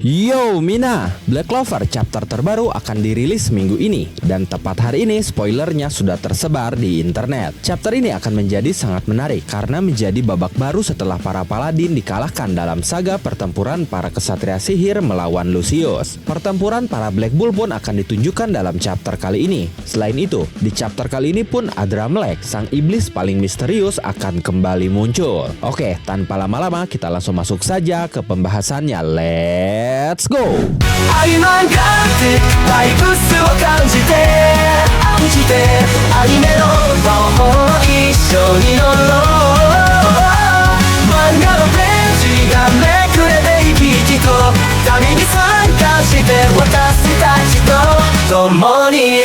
Yo Mina, Black Clover chapter terbaru akan dirilis minggu ini. Dan tepat hari ini spoilernya sudah tersebar di internet. Chapter ini akan menjadi sangat menarik karena menjadi babak baru setelah para paladin dikalahkan dalam saga pertempuran para kesatria sihir melawan Lucius. Pertempuran para Black Bull pun akan ditunjukkan dalam chapter kali ini. Selain itu, di chapter kali ini pun Adramelech, sang iblis paling misterius, akan kembali muncul. Oke, tanpa lama-lama kita langsung masuk saja ke pembahasannya. Let's go! 愛なんかってバイブスを感じてアニメの魔法一緒に乗ろう漫画のページがめくれて生き生きと旅に参加して私たちと共に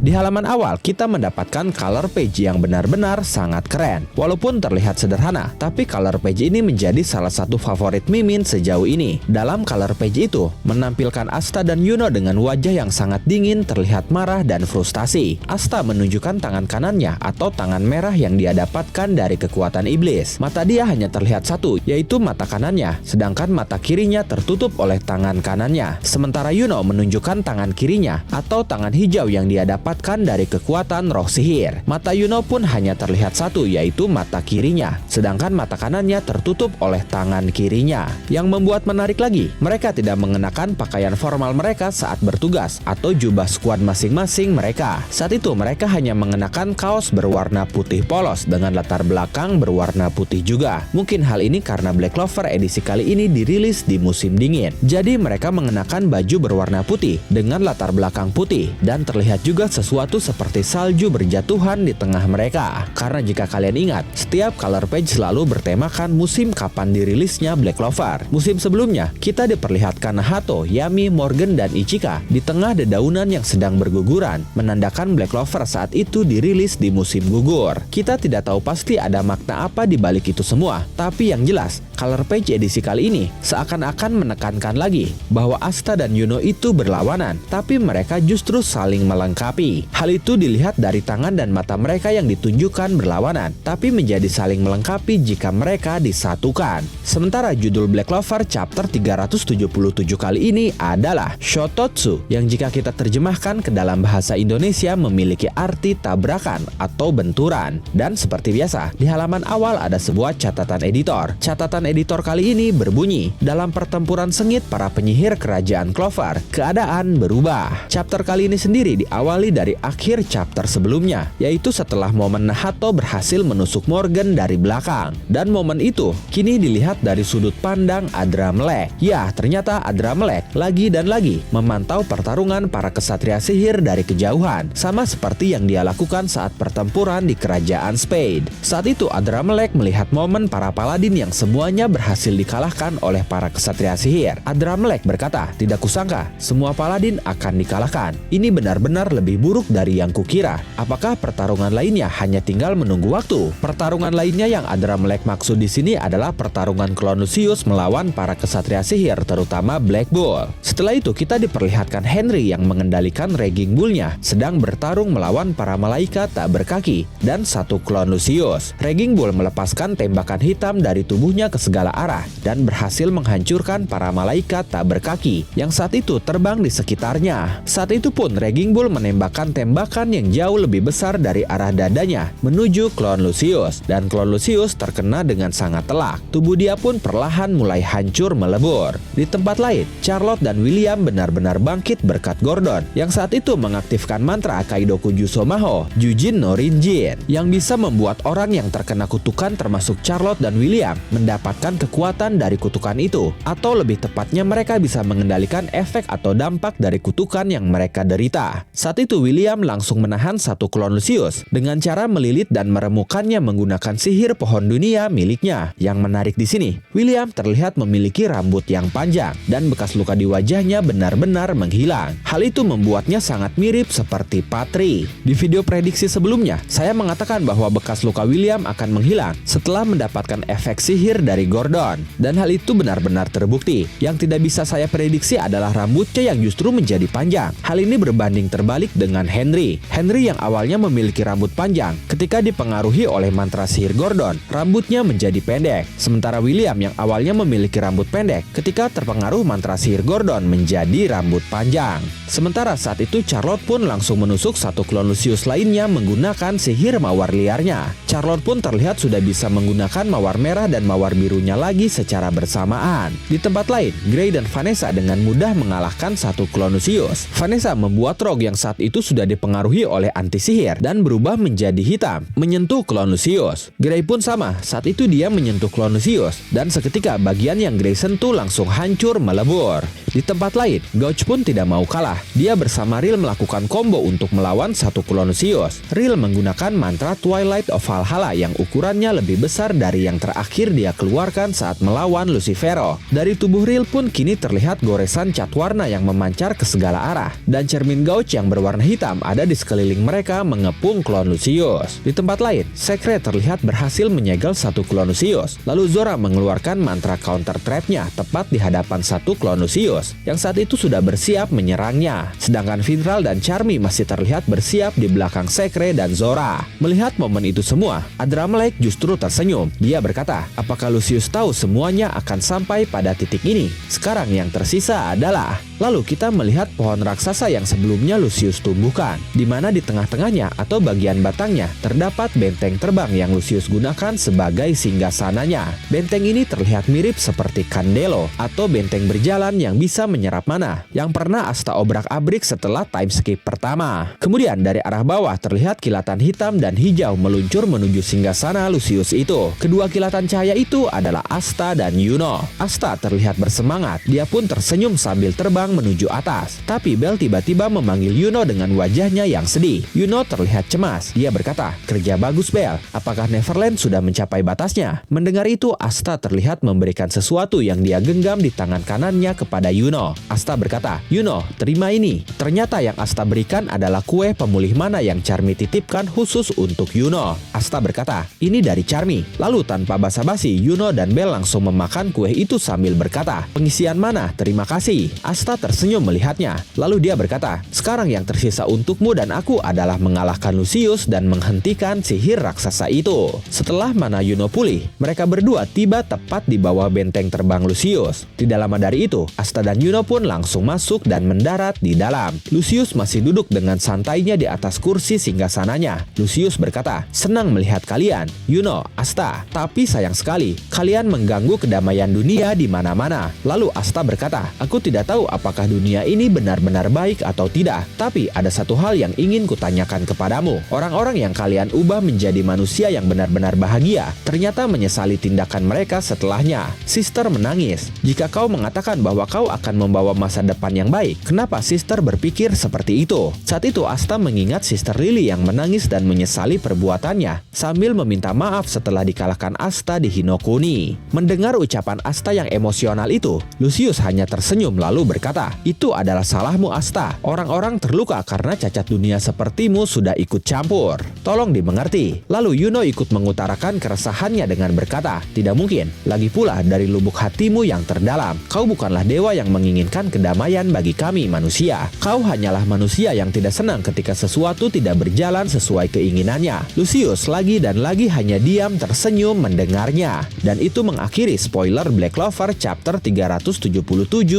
Di halaman awal, kita mendapatkan color page yang benar-benar sangat keren. Walaupun terlihat sederhana, tapi color page ini menjadi salah satu favorit Mimin sejauh ini. Dalam color page itu, menampilkan Asta dan Yuno dengan wajah yang sangat dingin, terlihat marah dan frustasi. Asta menunjukkan tangan kanannya atau tangan merah yang dia dapatkan dari kekuatan iblis. Mata dia hanya terlihat satu, yaitu mata kanannya, sedangkan mata kirinya tertutup oleh tangan kanannya. Sementara Yuno menunjukkan tangan kirinya atau tangan hijau yang dia dapat dari kekuatan roh sihir. Mata Yuno pun hanya terlihat satu, yaitu mata kirinya, sedangkan mata kanannya tertutup oleh tangan kirinya. Yang membuat menarik lagi, mereka tidak mengenakan pakaian formal mereka saat bertugas atau jubah skuad masing-masing mereka. Saat itu mereka hanya mengenakan kaos berwarna putih polos dengan latar belakang berwarna putih juga. Mungkin hal ini karena Black Clover edisi kali ini dirilis di musim dingin. Jadi mereka mengenakan baju berwarna putih dengan latar belakang putih dan terlihat juga sesuatu seperti salju berjatuhan di tengah mereka. Karena jika kalian ingat, setiap color page selalu bertemakan musim kapan dirilisnya Black Clover. Musim sebelumnya, kita diperlihatkan Nahato, Yami, Morgan, dan Ichika di tengah dedaunan yang sedang berguguran, menandakan Black Clover saat itu dirilis di musim gugur. Kita tidak tahu pasti ada makna apa di balik itu semua, tapi yang jelas, color page edisi kali ini seakan-akan menekankan lagi bahwa Asta dan Yuno itu berlawanan, tapi mereka justru saling melengkapi. Hal itu dilihat dari tangan dan mata mereka yang ditunjukkan berlawanan, tapi menjadi saling melengkapi jika mereka disatukan. Sementara judul Black Clover chapter 377 kali ini adalah Shototsu, yang jika kita terjemahkan ke dalam bahasa Indonesia memiliki arti tabrakan atau benturan. Dan seperti biasa, di halaman awal ada sebuah catatan editor. Catatan editor kali ini berbunyi, dalam pertempuran sengit para penyihir kerajaan Clover, keadaan berubah. Chapter kali ini sendiri diawali dari akhir chapter sebelumnya, yaitu setelah momen Nahato berhasil menusuk Morgan dari belakang. Dan momen itu kini dilihat dari sudut pandang Adramelech. Ya, ternyata Adramelech lagi dan lagi memantau pertarungan para kesatria sihir dari kejauhan, sama seperti yang dia lakukan saat pertempuran di kerajaan Spade. Saat itu Adramelech melihat momen para paladin yang semuanya berhasil dikalahkan oleh para kesatria sihir. Adramelech berkata, "Tidak kusangka semua paladin akan dikalahkan. Ini benar-benar lebih buruk dari yang kukira. Apakah pertarungan lainnya hanya tinggal menunggu waktu?" Pertarungan lainnya yang Adramelech maksud di sini adalah pertarungan klon Lucius melawan para kesatria sihir, terutama Black Bull. Setelah itu kita diperlihatkan Henry yang mengendalikan Raging Bull-nya sedang bertarung melawan para malaikat tak berkaki dan satu klon Lucius. Raging Bull melepaskan tembakan hitam dari tubuhnya ke segala arah dan berhasil menghancurkan para malaikat tak berkaki yang saat itu terbang di sekitarnya. Saat itu pun Raging Bull menembakkan tembakan yang jauh lebih besar dari arah dadanya menuju klon Lucius, dan klon Lucius terkena dengan sangat telak. Tubuh dia pun perlahan mulai hancur melebur. Di tempat lain, Charlotte dan William benar-benar bangkit berkat Gordon yang saat itu mengaktifkan mantra Kaidoku Jusomaho Jujin no Rinjin yang bisa membuat orang yang terkena kutukan termasuk Charlotte dan William mendapatkan kekuatan dari kutukan itu, atau lebih tepatnya mereka bisa mengendalikan efek atau dampak dari kutukan yang mereka derita. Saat itu William langsung menahan satu klon Lucius dengan cara melilit dan meremukannya menggunakan sihir pohon dunia miliknya. Yang menarik di sini, William terlihat memiliki rambut yang panjang dan bekas luka di wajahnya benar-benar menghilang. Hal itu membuatnya sangat mirip seperti Patri. Di video prediksi sebelumnya, saya mengatakan bahwa bekas luka William akan menghilang setelah mendapatkan efek sihir dari Grey Gordon. Dan hal itu benar-benar terbukti. Yang tidak bisa saya prediksi adalah rambutnya yang justru menjadi panjang. Hal ini berbanding terbalik dengan Henry. Henry yang awalnya memiliki rambut panjang, ketika dipengaruhi oleh mantra sihir Gordon, rambutnya menjadi pendek. Sementara William yang awalnya memiliki rambut pendek, ketika terpengaruh mantra sihir Gordon menjadi rambut panjang. Sementara saat itu Charlotte pun langsung menusuk satu klon Lucius lainnya menggunakan sihir mawar liarnya. Charlotte pun terlihat sudah bisa menggunakan mawar merah dan mawar birunya lagi secara bersamaan. Di tempat lain, Grey dan Vanessa dengan mudah mengalahkan satu klon Lucius. Vanessa membuat rok yang saat itu sudah dipengaruhi oleh anti sihir dan berubah menjadi hitam, menyentuh klon Lucius. Grey pun sama, saat itu dia menyentuh klon Lucius dan seketika bagian yang Grey sentuh langsung hancur melebur. Di tempat lain, Gouge pun tidak mau kalah. Dia bersama Rill melakukan combo untuk melawan satu klon Lucius. Rill menggunakan mantra Twilight of Valhalla yang ukurannya lebih besar dari yang terakhir dia keluarkan saat melawan Lucifero. Dari tubuh Rill pun kini terlihat goresan cat warna yang memancar ke segala arah. Dan cermin Gouge yang berwarna hitam ada di sekeliling mereka mengepung klon Lucius. Di tempat lain, Secret terlihat berhasil menyegel satu klon Lucius. Lalu Zora mengeluarkan mantra counter trapnya tepat di hadapan satu klon Lucius yang saat itu sudah bersiap menyerangnya. Sedangkan Vindral dan Charmy masih terlihat bersiap di belakang Secret dan Zora. Melihat momen itu semua, Adramelech justru tersenyum. Dia berkata, apakah Lucius tahu semuanya akan sampai pada titik ini? Sekarang yang tersisa adalah... Lalu kita melihat pohon raksasa yang sebelumnya Lucius tumbuhkan, di mana di tengah-tengahnya atau bagian batangnya terdapat benteng terbang yang Lucius gunakan sebagai singgasananya. Benteng ini terlihat mirip seperti Candelo atau benteng berjalan yang bisa menyerap mana, yang pernah Asta obrak-abrik setelah time skip pertama. Kemudian dari arah bawah terlihat kilatan hitam dan hijau meluncur menuju singgasana Lucius itu. Kedua kilatan cahaya itu adalah Asta dan Yuno. Asta terlihat bersemangat, dia pun tersenyum sambil terbang menuju atas. Tapi Belle tiba-tiba memanggil Yuno dengan wajahnya yang sedih. Yuno terlihat cemas. Dia berkata, kerja bagus Belle. Apakah Neverland sudah mencapai batasnya? Mendengar itu, Asta terlihat memberikan sesuatu yang dia genggam di tangan kanannya kepada Yuno. Asta berkata, Yuno, terima ini. Ternyata yang Asta berikan adalah kue pemulih mana yang Charmy titipkan khusus untuk Yuno. Asta berkata, ini dari Charmy. Lalu tanpa basa-basi, Yuno dan Belle langsung memakan kue itu sambil berkata, pengisian mana? Terima kasih. Asta tersenyum melihatnya. Lalu dia berkata, sekarang yang tersisa untukmu dan aku adalah mengalahkan Lucius dan menghentikan sihir raksasa itu. Setelah mana Yuno pulih, mereka berdua tiba tepat di bawah benteng terbang Lucius. Tidak lama dari itu, Asta dan Yuno pun langsung masuk dan mendarat di dalam. Lucius masih duduk dengan santainya di atas kursi singgasananya. Lucius berkata, senang melihat kalian, Yuno, Asta. Tapi sayang sekali, kalian mengganggu kedamaian dunia di mana-mana. Lalu Asta berkata, aku tidak tahu apakah dunia ini benar-benar baik atau tidak. Tapi ada satu hal yang ingin kutanyakan kepadamu. Orang-orang yang kalian ubah menjadi manusia yang benar-benar bahagia, ternyata menyesali tindakan mereka setelahnya. Sister menangis. Jika kau mengatakan bahwa kau akan membawa masa depan yang baik, kenapa Sister berpikir seperti itu? Saat itu Asta mengingat Sister Lily yang menangis dan menyesali perbuatannya, sambil meminta maaf setelah dikalahkan Asta di Hinokuni. Mendengar ucapan Asta yang emosional itu, Lucius hanya tersenyum lalu berkata, itu adalah salahmu Asta. Orang-orang terluka karena cacat dunia sepertimu sudah ikut campur. Tolong dimengerti. Lalu Yuno ikut mengutarakan keresahannya dengan berkata, tidak mungkin. Lagi pula dari lubuk hatimu yang terdalam, kau bukanlah dewa yang menginginkan kedamaian bagi kami manusia. Kau hanyalah manusia yang tidak senang ketika sesuatu tidak berjalan sesuai keinginannya. Lucius lagi dan lagi hanya diam tersenyum mendengarnya. Dan itu mengakhiri spoiler Black Clover chapter 377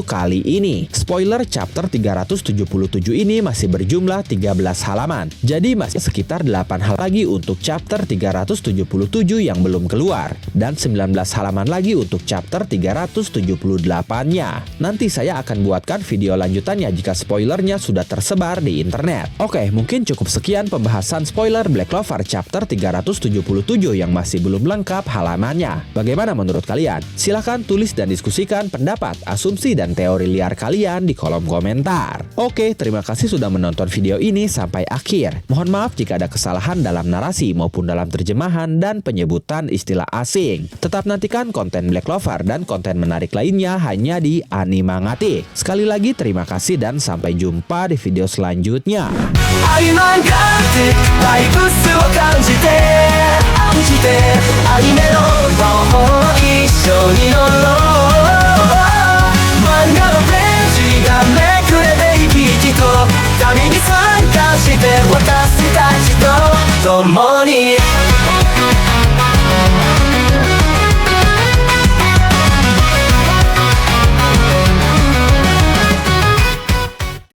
kali ini. Spoiler chapter 377 ini masih berjumlah 13 halaman. Jadi masih sekitar 8 halaman lagi untuk chapter 377 yang belum keluar. Dan 19 halaman lagi untuk chapter 378-nya. Nanti saya akan buatkan video lanjutannya jika spoilernya sudah tersebar di internet. Oke, mungkin cukup sekian pembahasan spoiler Black Clover chapter 377 yang masih belum lengkap halamannya. Bagaimana menurut kalian? Silahkan tulis dan diskusikan pendapat, asumsi, dan teori liar kalian di kolom komentar. Oke, terima kasih sudah menonton video ini sampai akhir. Mohon maaf jika ada kesalahan dalam narasi maupun dalam terjemahan dan penyebutan istilah asing. Tetap nantikan konten Black Clover dan konten menarik lainnya hanya di Animangatik. Sekali lagi terima kasih dan sampai jumpa di video selanjutnya. Animangatik, baik感じてアニメの魔法を一緒に乗ろう漫画のページがめくれて生き生きと旅に参加して私たちと共に